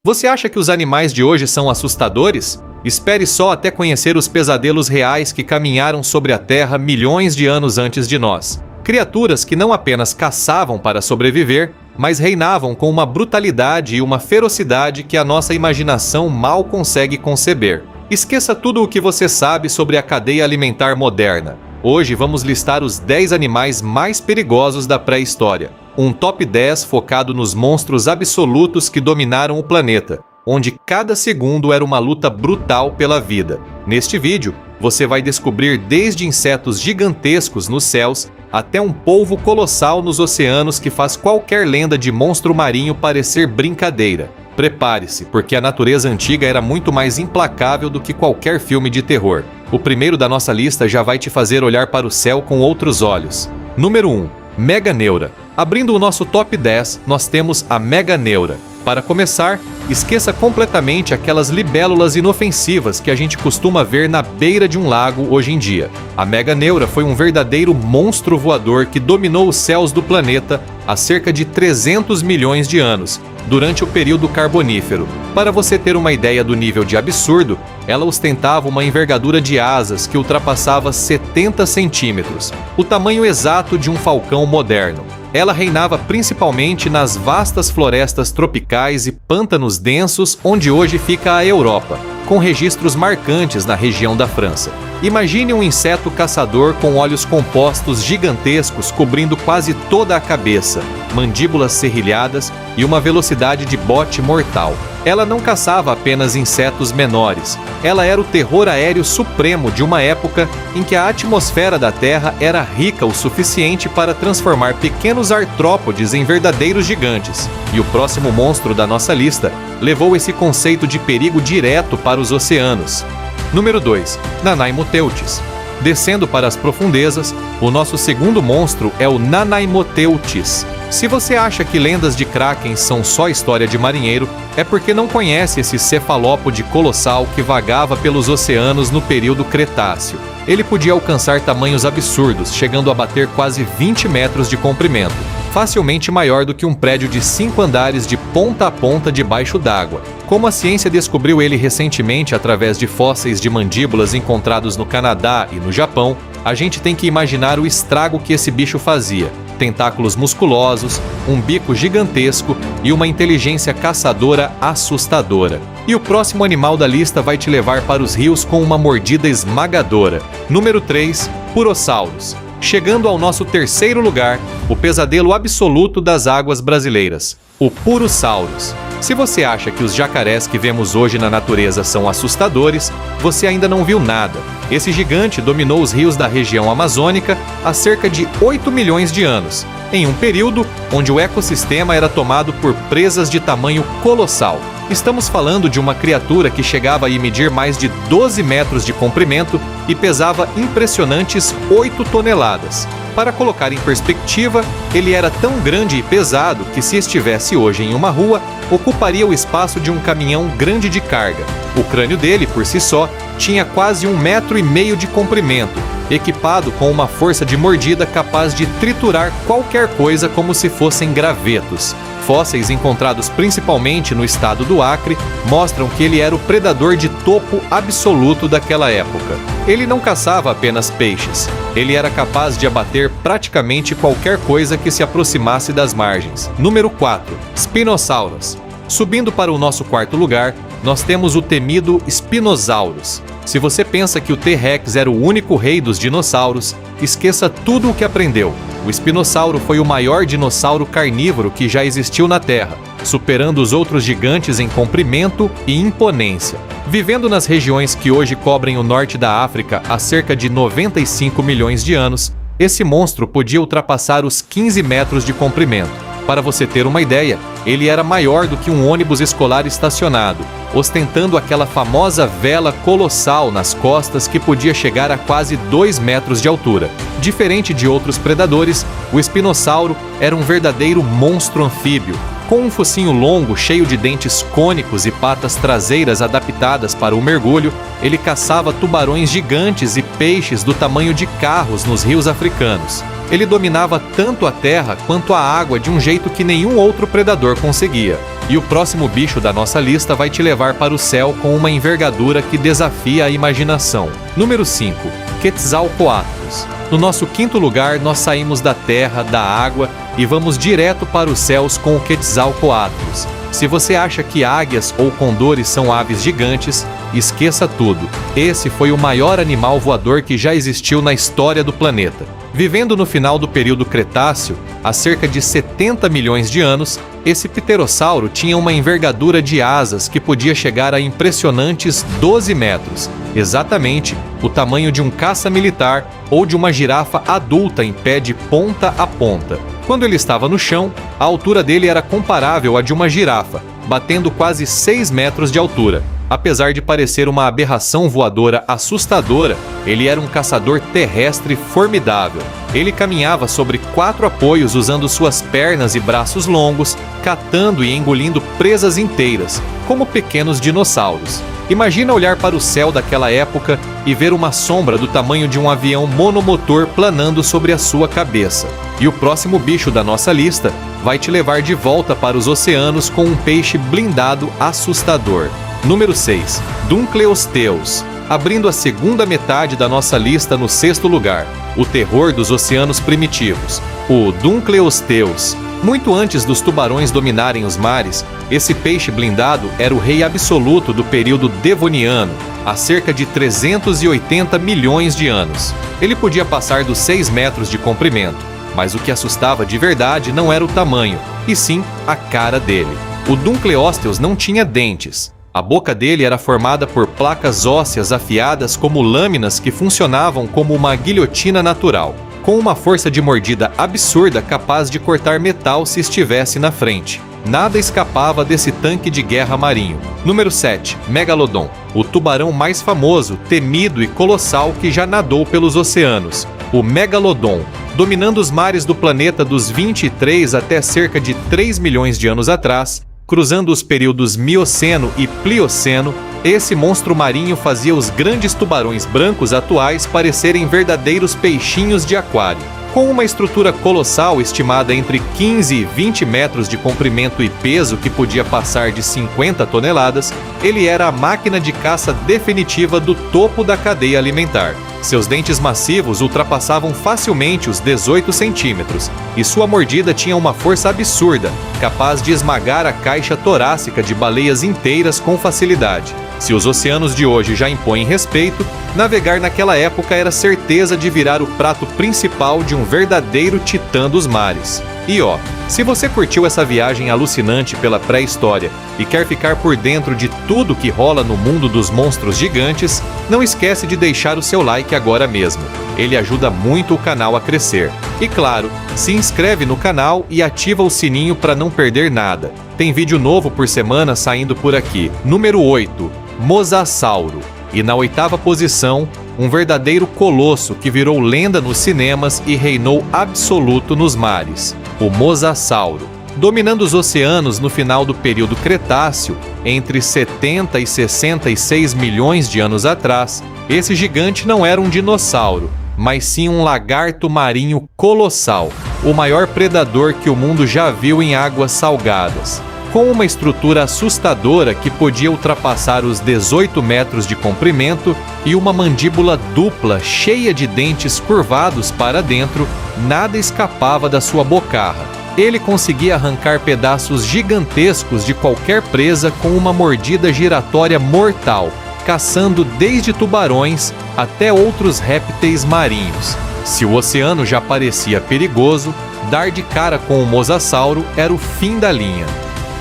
Você acha que os animais de hoje são assustadores? Espere só até conhecer os pesadelos reais que caminharam sobre a Terra milhões de anos antes de nós. Criaturas que não apenas caçavam para sobreviver, mas reinavam com uma brutalidade e uma ferocidade que a nossa imaginação mal consegue conceber. Esqueça tudo o que você sabe sobre a cadeia alimentar moderna. Hoje vamos listar os 10 animais mais perigosos da pré-história. Um top 10 focado nos monstros absolutos que dominaram o planeta, onde cada segundo era uma luta brutal pela vida. Neste vídeo, você vai descobrir desde insetos gigantescos nos céus até um polvo colossal nos oceanos que faz qualquer lenda de monstro marinho parecer brincadeira. Prepare-se, porque a natureza antiga era muito mais implacável do que qualquer filme de terror. O primeiro da nossa lista já vai te fazer olhar para o céu com outros olhos. Número 1. Meganeura. Abrindo o nosso top 10, nós temos a Meganeura. Para começar, esqueça completamente aquelas libélulas inofensivas que a gente costuma ver na beira de um lago hoje em dia. A Meganeura foi um verdadeiro monstro voador que dominou os céus do planeta há cerca de 300 milhões de anos, durante o período Carbonífero. Para você ter uma ideia do nível de absurdo, ela ostentava uma envergadura de asas que ultrapassava 70 centímetros, o tamanho exato de um falcão moderno. Ela reinava principalmente nas vastas florestas tropicais e pântanos densos onde hoje fica a Europa, com registros marcantes na região da França. Imagine um inseto caçador com olhos compostos gigantescos cobrindo quase toda a cabeça, mandíbulas serrilhadas e uma velocidade de bote mortal. Ela não caçava apenas insetos menores, ela era o terror aéreo supremo de uma época em que a atmosfera da Terra era rica o suficiente para transformar pequenos artrópodes em verdadeiros gigantes. E o próximo monstro da nossa lista levou esse conceito de perigo direto para os oceanos. Número 2. Nanaimoteuthis. Descendo para as profundezas, o nosso segundo monstro é o Nanaimoteuthis. Se você acha que lendas de Kraken são só história de marinheiro, é porque não conhece esse cefalópode colossal que vagava pelos oceanos no período Cretáceo. Ele podia alcançar tamanhos absurdos, chegando a bater quase 20 metros de comprimento, facilmente maior do que um prédio de 5 andares de ponta a ponta debaixo d'água. Como a ciência descobriu ele recentemente através de fósseis de mandíbulas encontrados no Canadá e no Japão, a gente tem que imaginar o estrago que esse bicho fazia. Tentáculos musculosos, um bico gigantesco e uma inteligência caçadora assustadora. E o próximo animal da lista vai te levar para os rios com uma mordida esmagadora. Número 3. Purosaurus. Chegando ao nosso terceiro lugar, o pesadelo absoluto das águas brasileiras, o Purosaurus. Se você acha que os jacarés que vemos hoje na natureza são assustadores, você ainda não viu nada. Esse gigante dominou os rios da região amazônica há cerca de 8 milhões de anos, em um período onde o ecossistema era tomado por presas de tamanho colossal. Estamos falando de uma criatura que chegava a medir mais de 12 metros de comprimento e pesava impressionantes 8 toneladas. Para colocar em perspectiva, ele era tão grande e pesado que, se estivesse hoje em uma rua, ocuparia o espaço de um caminhão grande de carga. O crânio dele, por si só, tinha quase 1,5 metros de comprimento, equipado com uma força de mordida capaz de triturar qualquer coisa como se fossem gravetos. Fósseis encontrados principalmente no estado do Acre mostram que ele era o predador de topo absoluto daquela época. Ele não caçava apenas peixes, ele era capaz de abater praticamente qualquer coisa que se aproximasse das margens. Número 4. Spinosaurus. Subindo para o nosso quarto lugar, nós temos o temido Spinosaurus. Se você pensa que o T-Rex era o único rei dos dinossauros, esqueça tudo o que aprendeu. O espinossauro foi o maior dinossauro carnívoro que já existiu na Terra, superando os outros gigantes em comprimento e imponência. Vivendo nas regiões que hoje cobrem o norte da África há cerca de 95 milhões de anos, esse monstro podia ultrapassar os 15 metros de comprimento. Para você ter uma ideia, ele era maior do que um ônibus escolar estacionado, ostentando aquela famosa vela colossal nas costas que podia chegar a quase 2 metros de altura. Diferente de outros predadores, o espinossauro era um verdadeiro monstro anfíbio, Com um focinho longo, cheio de dentes cônicos e patas traseiras adaptadas para o mergulho, ele caçava tubarões gigantes e peixes do tamanho de carros nos rios africanos. Ele dominava tanto a terra quanto a água de um jeito que nenhum outro predador conseguia. E o próximo bicho da nossa lista vai te levar para o céu com uma envergadura que desafia a imaginação. Número 5. Quetzalcoatlus. No nosso quinto lugar, nós saímos da terra, da água e vamos direto para os céus com o Quetzalcoatlus. Se você acha que águias ou condores são aves gigantes, esqueça tudo. Esse foi o maior animal voador que já existiu na história do planeta. Vivendo no final do período Cretáceo, há cerca de 70 milhões de anos, esse pterossauro tinha uma envergadura de asas que podia chegar a impressionantes 12 metros, exatamente o tamanho de um caça militar ou de uma girafa adulta em pé de ponta a ponta. Quando ele estava no chão, a altura dele era comparável à de uma girafa, batendo quase 6 metros de altura. Apesar de parecer uma aberração voadora assustadora, ele era um caçador terrestre formidável. Ele caminhava sobre 4 apoios usando suas pernas e braços longos, catando e engolindo presas inteiras, como pequenos dinossauros. Imagina olhar para o céu daquela época e ver uma sombra do tamanho de um avião monomotor planando sobre a sua cabeça. E o próximo bicho da nossa lista vai te levar de volta para os oceanos com um peixe blindado assustador. Número 6. Dunkleosteus. Abrindo a segunda metade da nossa lista no 6º lugar, o terror dos oceanos primitivos, o Dunkleosteus. Muito antes dos tubarões dominarem os mares, esse peixe blindado era o rei absoluto do período Devoniano, há cerca de 380 milhões de anos. Ele podia passar dos 6 metros de comprimento, mas o que assustava de verdade não era o tamanho, e sim a cara dele. O Dunkleosteus não tinha dentes. A boca dele era formada por placas ósseas afiadas como lâminas que funcionavam como uma guilhotina natural, com uma força de mordida absurda capaz de cortar metal se estivesse na frente. Nada escapava desse tanque de guerra marinho. Número 7. Megalodon. O tubarão mais famoso, temido e colossal que já nadou pelos oceanos. O Megalodon. Dominando os mares do planeta dos 23 até cerca de 3 milhões de anos atrás, cruzando os períodos Mioceno e Plioceno, esse monstro marinho fazia os grandes tubarões brancos atuais parecerem verdadeiros peixinhos de aquário. Com uma estrutura colossal estimada entre 15 e 20 metros de comprimento e peso que podia passar de 50 toneladas, ele era a máquina de caça definitiva do topo da cadeia alimentar. Seus dentes massivos ultrapassavam facilmente os 18 centímetros, e sua mordida tinha uma força absurda, capaz de esmagar a caixa torácica de baleias inteiras com facilidade. Se os oceanos de hoje já impõem respeito, navegar naquela época era certeza de virar o prato principal de um verdadeiro titã dos mares. E se você curtiu essa viagem alucinante pela pré-história e quer ficar por dentro de tudo que rola no mundo dos monstros gigantes, não esquece de deixar o seu like agora mesmo. Ele ajuda muito o canal a crescer. E claro, se inscreve no canal e ativa o sininho para não perder nada. Tem vídeo novo por semana saindo por aqui. Número 8. Mosasauro. E na 8ª posição, um verdadeiro colosso que virou lenda nos cinemas e reinou absoluto nos mares, o Mosasauro. Dominando os oceanos no final do período Cretáceo, entre 70 e 66 milhões de anos atrás, esse gigante não era um dinossauro, mas sim um lagarto marinho colossal, o maior predador que o mundo já viu em águas salgadas. Com uma estrutura assustadora que podia ultrapassar os 18 metros de comprimento e uma mandíbula dupla cheia de dentes curvados para dentro, nada escapava da sua bocarra. Ele conseguia arrancar pedaços gigantescos de qualquer presa com uma mordida giratória mortal, caçando desde tubarões até outros répteis marinhos. Se o oceano já parecia perigoso, dar de cara com o mosasauro era o fim da linha.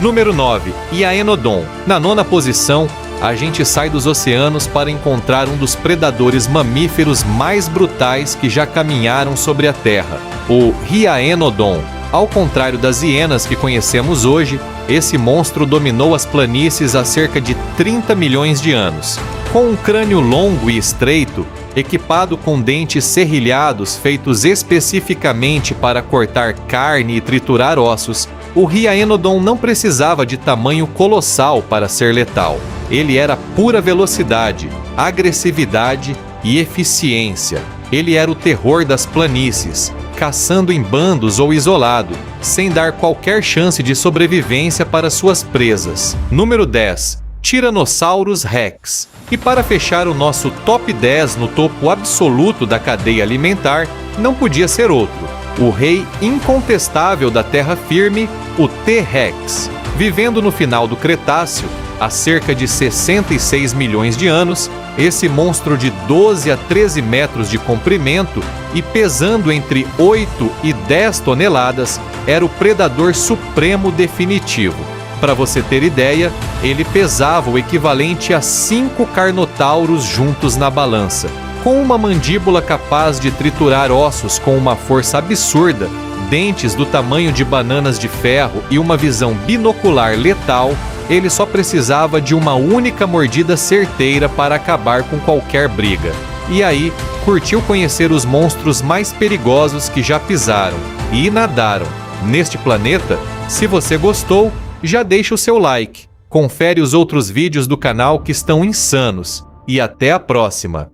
Número 9. Iaenodon. Na 9ª posição, a gente sai dos oceanos para encontrar um dos predadores mamíferos mais brutais que já caminharam sobre a Terra, o Iaenodon. Ao contrário das hienas que conhecemos hoje, esse monstro dominou as planícies há cerca de 30 milhões de anos. Com um crânio longo e estreito, equipado com dentes serrilhados feitos especificamente para cortar carne e triturar ossos, O Rhianodon não precisava de tamanho colossal para ser letal. Ele era pura velocidade, agressividade e eficiência. Ele era o terror das planícies, caçando em bandos ou isolado, sem dar qualquer chance de sobrevivência para suas presas. Número 10. Tyrannosaurus Rex. E para fechar o nosso top 10 no topo absoluto da cadeia alimentar, não podia ser outro. O rei incontestável da terra firme, o T-Rex. Vivendo no final do Cretáceo, há cerca de 66 milhões de anos, esse monstro de 12 a 13 metros de comprimento e pesando entre 8 e 10 toneladas, era o predador supremo definitivo. Para você ter ideia, ele pesava o equivalente a 5 carnotauros juntos na balança. Com uma mandíbula capaz de triturar ossos com uma força absurda, dentes do tamanho de bananas de ferro e uma visão binocular letal, ele só precisava de uma única mordida certeira para acabar com qualquer briga. E aí, curtiu conhecer os monstros mais perigosos que já pisaram e nadaram neste planeta? Se você gostou, já deixa o seu like, confere os outros vídeos do canal que estão insanos e até a próxima!